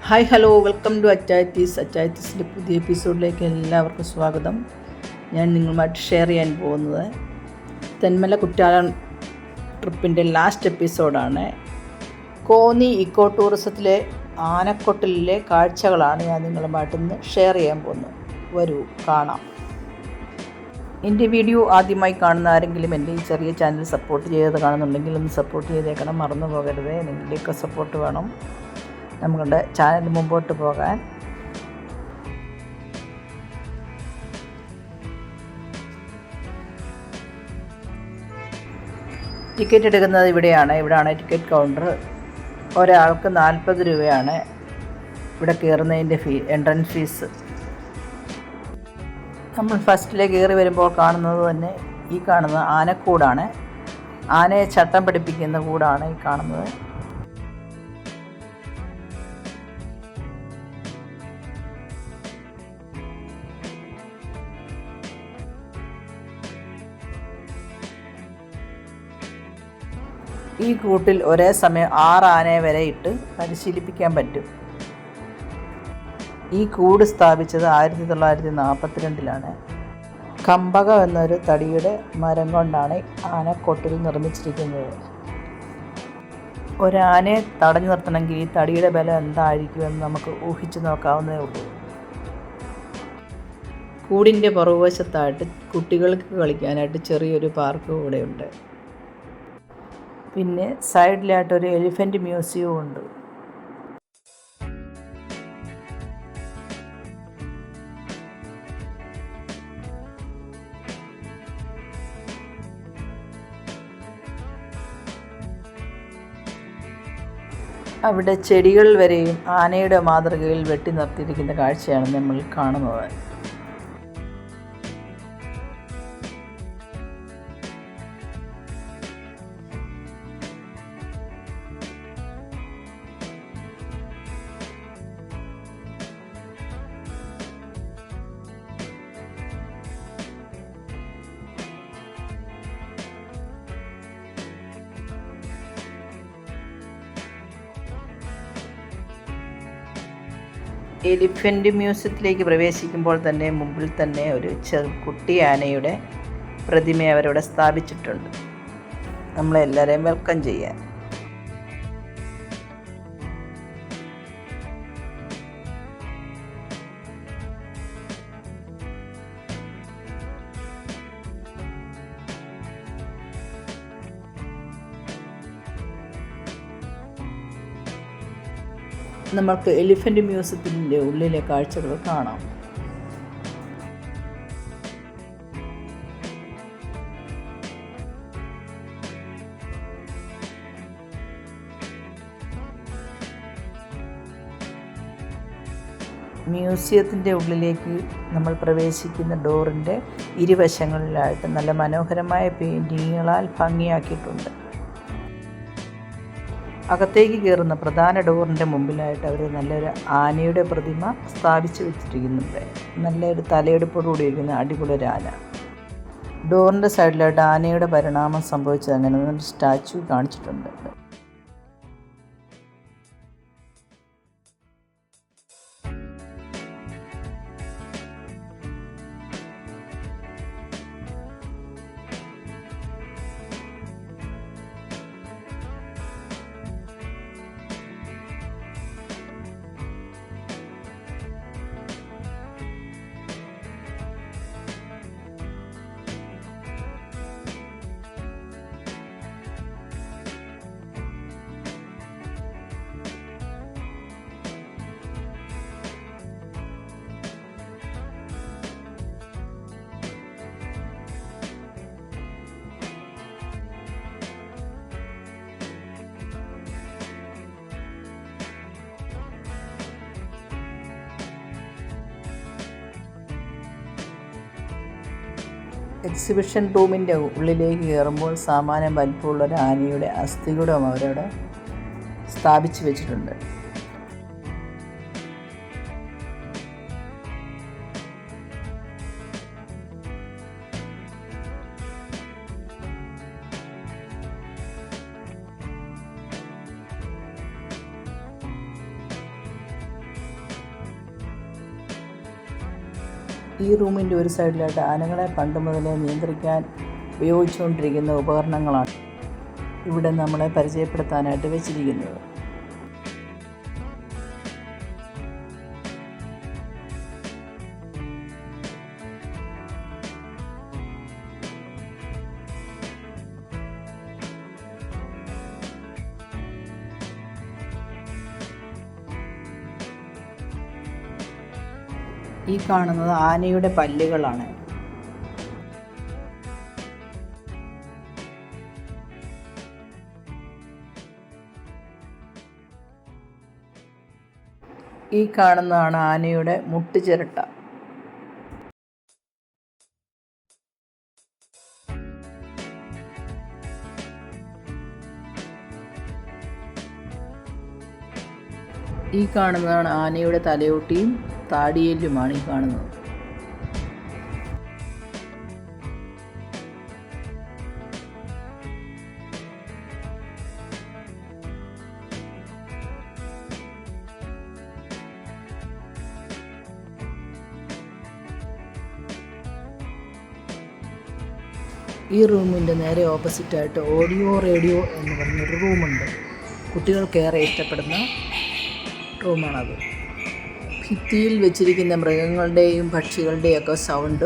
Hi hello welcome to അച്ചായത്തീസിൻ്റെ പുതിയ എപ്പിസോഡിലേക്ക് എല്ലാവർക്കും സ്വാഗതം. ഞാൻ നിങ്ങളുമായിട്ട് ഷെയർ ചെയ്യാൻ പോകുന്നത് തെന്മല കുറ്റാലം ട്രിപ്പിൻ്റെ ലാസ്റ്റ് എപ്പിസോഡാണ്. കോന്നി ഇക്കോ ടൂറിസത്തിലെ ആനക്കൊട്ടിലെ കാഴ്ചകളാണ് ഞാൻ നിങ്ങളുമായിട്ട് ഇന്ന് ഷെയർ ചെയ്യാൻ പോകുന്നത്. വരൂ കാണാം. എൻ്റെ വീഡിയോ ആദ്യമായി കാണുന്ന ആരെങ്കിലും എൻ്റെ ഈ ചെറിയ ചാനൽ സപ്പോർട്ട് ചെയ്ത് കാണുന്നുണ്ടെങ്കിൽ ഒന്ന് സപ്പോർട്ട് ചെയ്തേക്കണം, മറന്നു പോകരുത്. നിങ്ങളുടെയൊക്കെ സപ്പോർട്ട് വേണം നമ്മുടെ ചാനൽ മുമ്പോട്ട് പോകാൻ. ടിക്കറ്റ് എടുക്കുന്നത് ഇവിടെയാണ് ടിക്കറ്റ് കൗണ്ടർ. ഒരാൾക്ക് 40 രൂപയാണ് ഇവിടെ കയറുന്നതിൻ്റെ എൻട്രൻസ് ഫീസ്. നമ്മൾ ഫസ്റ്റിലേക്ക് കയറി വരുമ്പോൾ കാണുന്നത് തന്നെ ഈ കാണുന്ന ആനക്കൂടാണ്. ആനയെ ചട്ടം പഠിപ്പിക്കുന്ന കൂടാണ് ഈ കാണുന്നത്. ഈ കൂട്ടിൽ ഒരേ സമയം 6 ആനയെ വരെ ഇട്ട് പരിശീലിപ്പിക്കാൻ പറ്റും. ഈ കൂട് സ്ഥാപിച്ചത് 1942 കമ്പകം എന്നൊരു തടിയുടെ മരം കൊണ്ടാണ് ആനക്കൊട്ടിൽ നിർമ്മിച്ചിരിക്കുന്നത്. ഒരാനയെ തടഞ്ഞു നിർത്തണമെങ്കിൽ ഈ തടിയുടെ ബലം എന്തായിരിക്കുമെന്ന് നമുക്ക് ഊഹിച്ചു നോക്കാവുന്നതേ ഉള്ളൂ. കൂടിൻ്റെ പുറകുവശത്തായിട്ട് കുട്ടികൾക്ക് കളിക്കാനായിട്ട് ചെറിയൊരു പാർക്ക് കൂടെയുണ്ട്. പിന്നെ സൈഡിലായിട്ടൊരു എലിഫൻ്റ് മ്യൂസിയവും ഉണ്ട്. അവിടെ ചെടികൾ വരെയും ആനയുടെ മാതൃകയിൽ വെട്ടി നിർത്തിയിരിക്കുന്ന കാഴ്ചയാണ് നമ്മൾ കാണുന്നത്. എലിഫൻ്റ് മ്യൂസിയത്തിലേക്ക് പ്രവേശിക്കുമ്പോൾ തന്നെ മുമ്പിൽ തന്നെ ഒരു കുട്ടി ആനയുടെ പ്രതിമ അവരവിടെ സ്ഥാപിച്ചിട്ടുണ്ട്, നമ്മളെല്ലാവരെയും വെൽക്കം ചെയ്യാൻ. നമുക്ക് എലിഫൻ്റ് മ്യൂസിയത്തിൻ്റെ ഉള്ളിലെ കാഴ്ചകൾ കാണാം. മ്യൂസിയത്തിൻ്റെ ഉള്ളിലേക്ക് നമ്മൾ പ്രവേശിക്കുന്ന ഡോറിൻ്റെ ഇരുവശങ്ങളിലായിട്ട് നല്ല മനോഹരമായ പെയിൻറ്റിങ്ങുകളാൽ ഭംഗിയാക്കിയിട്ടുണ്ട്. അകത്തേക്ക് കയറുന്ന പ്രധാന ഡോറിൻ്റെ മുമ്പിലായിട്ട് അവർ നല്ലൊരു ആനയുടെ പ്രതിമ സ്ഥാപിച്ച് വെച്ചിരിക്കുന്നുണ്ട്. നല്ലൊരു തലയെടുപ്പോടുകൂടി ഇരിക്കുന്ന അടിപൊളി ഒരു ആന. ഡോറിൻ്റെ സൈഡിലായിട്ട് ആനയുടെ പരിണാമം സംഭവിച്ചത് അങ്ങനെ ഒരു സ്റ്റാച്ചു കാണിച്ചിട്ടുണ്ട്. എക്സിബിഷൻ റൂമിൻ്റെ ഉള്ളിലേക്ക് കയറുമ്പോൾ സാമാന്യം വലിപ്പമുള്ള ഒരു ആനയുടെ അസ്ഥികൂടം അവരവിടെ സ്ഥാപിച്ച് വെച്ചിട്ടുണ്ട്. ഈ റൂമിൻ്റെ ഒരു സൈഡിലായിട്ട് ആനകളെ പണ്ട് മുതലേ നിയന്ത്രിക്കാൻ ഉപയോഗിച്ചുകൊണ്ടിരിക്കുന്ന ഉപകരണങ്ങളാണ് ഇവിടെ നമ്മളെ പരിചയപ്പെടുത്താനായിട്ട് വെച്ചിരിക്കുന്നത്. ഈ കാണുന്നത് ആനയുടെ പല്ലുകളാണ്. ഈ കാണുന്നതാണ് ആനയുടെ മുട്ടുചിരട്ട. ഈ കാണുന്നതാണ് ആനയുടെ തലയോട്ടിയും താടിയെല്ലുമാണ് ഈ കാണുന്നത്. ഈ റൂമിൻ്റെ നേരെ ഓപ്പോസിറ്റായിട്ട് ഓഡിയോ റേഡിയോ എന്ന് പറഞ്ഞൊരു റൂമുണ്ട്. കുട്ടികൾക്കേറെ ഇഷ്ടപ്പെടുന്ന റൂമാണത്. ഭിത്തിയിൽ വെച്ചിരിക്കുന്ന മൃഗങ്ങളുടെയും പക്ഷികളുടെയൊക്കെ സൗണ്ട്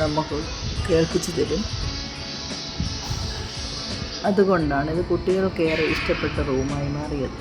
നമുക്ക് കേൾപ്പിച്ചു തരും. അതുകൊണ്ടാണ് ഇത് കുട്ടികൾക്കേറെ ഇഷ്ടപ്പെട്ട റൂമായി മാറിയത്.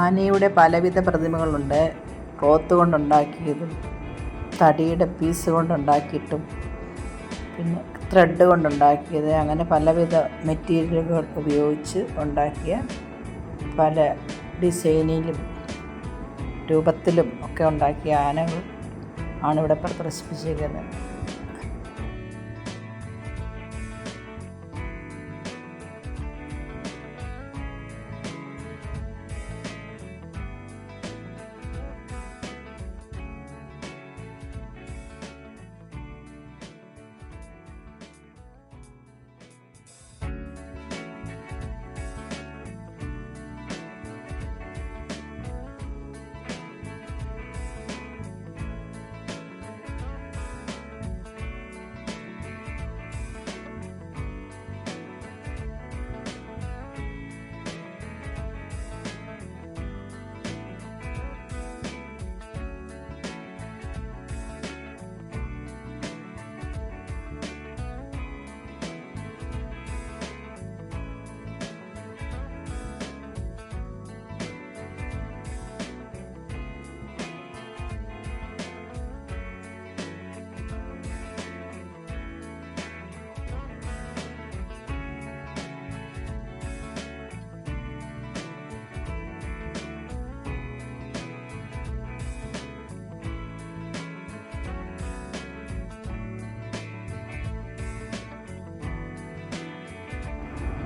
ആനയുടെ പലവിധ പ്രതിമകളുണ്ട്. ക്ലോത്ത് കൊണ്ടുണ്ടാക്കിയതും തടിയുടെ പീസ് കൊണ്ടുണ്ടാക്കിയിട്ടും പിന്നെ ത്രെഡ് കൊണ്ടുണ്ടാക്കിയത്, അങ്ങനെ പലവിധ മെറ്റീരിയലുകൾ ഉപയോഗിച്ച് ഉണ്ടാക്കിയ പല ഡിസൈനിലും രൂപത്തിലും ഒക്കെ ഉണ്ടാക്കിയ ആനകൾ ആണ് ഇവിടെ പ്രദർശിപ്പിച്ചിരിക്കുന്നത്.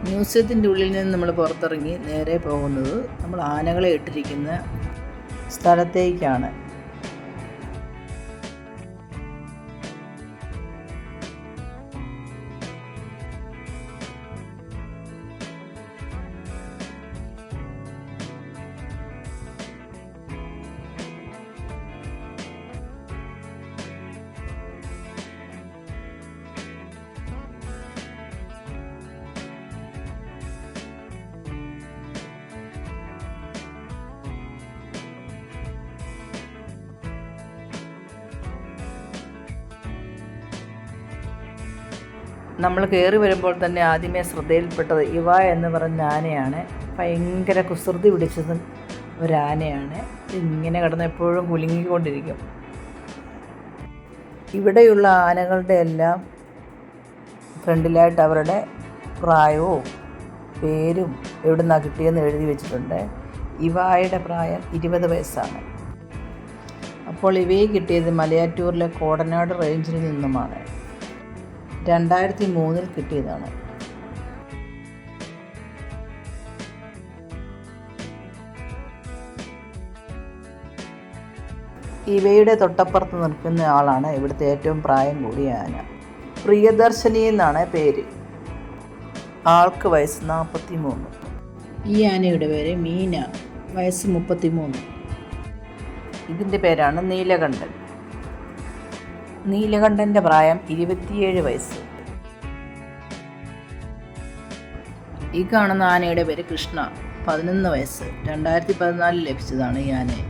മ്യൂസിയത്തിൻ്റെ ഉള്ളിൽ നിന്ന് നമ്മൾ പുറത്തിറങ്ങി നേരെ പോകുന്നത് നമ്മൾ ആനകളെ ഇട്ടിരിക്കുന്ന സ്ഥലത്തേക്കാണ്. നമ്മൾ കയറി വരുമ്പോൾ തന്നെ ആദ്യമേ ശ്രദ്ധയിൽപ്പെട്ടത് ഇവ എന്ന് പറഞ്ഞ ആനയാണ്. ഭയങ്കര കുസൃതി പിടിച്ചത് ഒരാനയാണ്. ഇങ്ങനെ കിടന്ന് എപ്പോഴും കുലുങ്ങിക്കൊണ്ടിരിക്കും. ഇവിടെയുള്ള ആനകളുടെ എല്ലാം ഫ്രണ്ടിലായിട്ട് അവരുടെ പ്രായവും പേരും എവിടെ നിന്നാണ് കിട്ടിയെന്ന് എഴുതി വെച്ചിട്ടുണ്ട്. ഇവായുടെ പ്രായം 20 വയസ്സാണ്. അപ്പോൾ ഇവയെ കിട്ടിയത് മലയാറ്റൂരിലെ കോടനാട് റേഞ്ചിൽ നിന്നുമാണ്. 2003 കിട്ടിയതാണ്. ഇവയുടെ തൊട്ടപ്പുറത്ത് നിൽക്കുന്ന ആളാണ് ഇവിടുത്തെ ഏറ്റവും പ്രായം കൂടിയ ആന. പ്രിയദർശിനി എന്നാണ് പേര്. ആൾക്ക് വയസ്സ് 43. ഈ ആനയുടെ പേര് മീന, വയസ്സ് 33. ഇതിൻ്റെ പേരാണ് നീലകണ്ഠൻ. നീലകണ്ഠൻ്റെ പ്രായം 27 വയസ്സ്. ഈ കാണുന്ന ആനയുടെ പേര് കൃഷ്ണ, 11 വയസ്സ്. 2014 ലഭിച്ചതാണ് ഈ ആനയെ.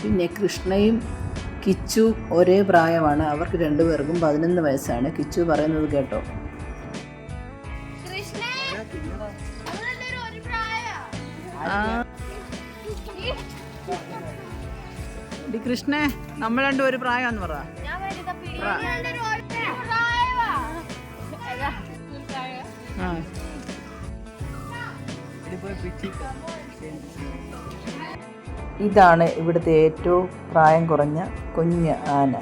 പിന്നെ കൃഷ്ണയും കിച്ചു ഒരേ പ്രായമാണ്. അവർക്ക് രണ്ടുപേർക്കും 11 വയസ്സാണ്. കിച്ചു പറയുന്നത് കേട്ടോ. കൃഷ്ണ, നമ്മൾ രണ്ടും ഒരു പ്രായമാണെന്ന് പറ. ഇതാണ് ഇവിടുത്തെ ഏറ്റവും പ്രായം കുറഞ്ഞ കുഞ്ഞ് ആന.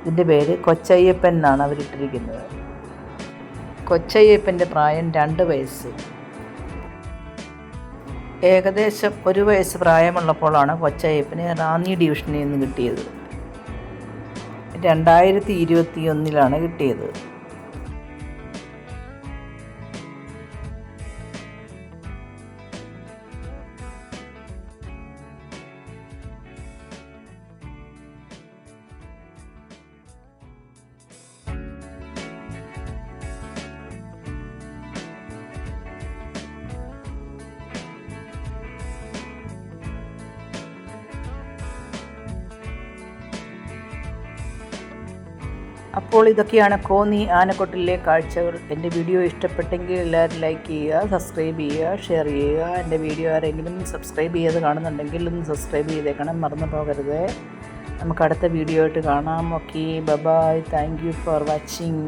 ഇതിൻ്റെ പേര് കൊച്ചയ്യപ്പൻ എന്നാണ് അവരിട്ടിരിക്കുന്നത്. കൊച്ചയ്യപ്പൻ്റെ പ്രായം 2 വയസ്സ്. ഏകദേശം 1 വയസ്സ് പ്രായമുള്ളപ്പോഴാണ് കൊച്ചയ്യപ്പന് റാന്നി ഡിവിഷനിൽ നിന്ന് കിട്ടിയത്. 2021 കിട്ടിയത്. അപ്പോൾ ഇതൊക്കെയാണ് കോന്നി ആനക്കൊട്ടിലെ കാഴ്ചകൾ. എൻ്റെ വീഡിയോ ഇഷ്ടപ്പെട്ടെങ്കിൽ എല്ലാവരും ലൈക്ക് ചെയ്യുക, സബ്സ്ക്രൈബ് ചെയ്യുക, ഷെയർ ചെയ്യുക. എൻ്റെ വീഡിയോ ആരെങ്കിലും സബ്സ്ക്രൈബ് ചെയ്ത് കാണുന്നുണ്ടെങ്കിൽ ഒന്ന് സബ്സ്ക്രൈബ് ചെയ്തേക്കണം, മറന്നു പോകരുത്. നമുക്ക് അടുത്ത വീഡിയോ ആയിട്ട് കാണാം. Okay, bye. Thank you for watching.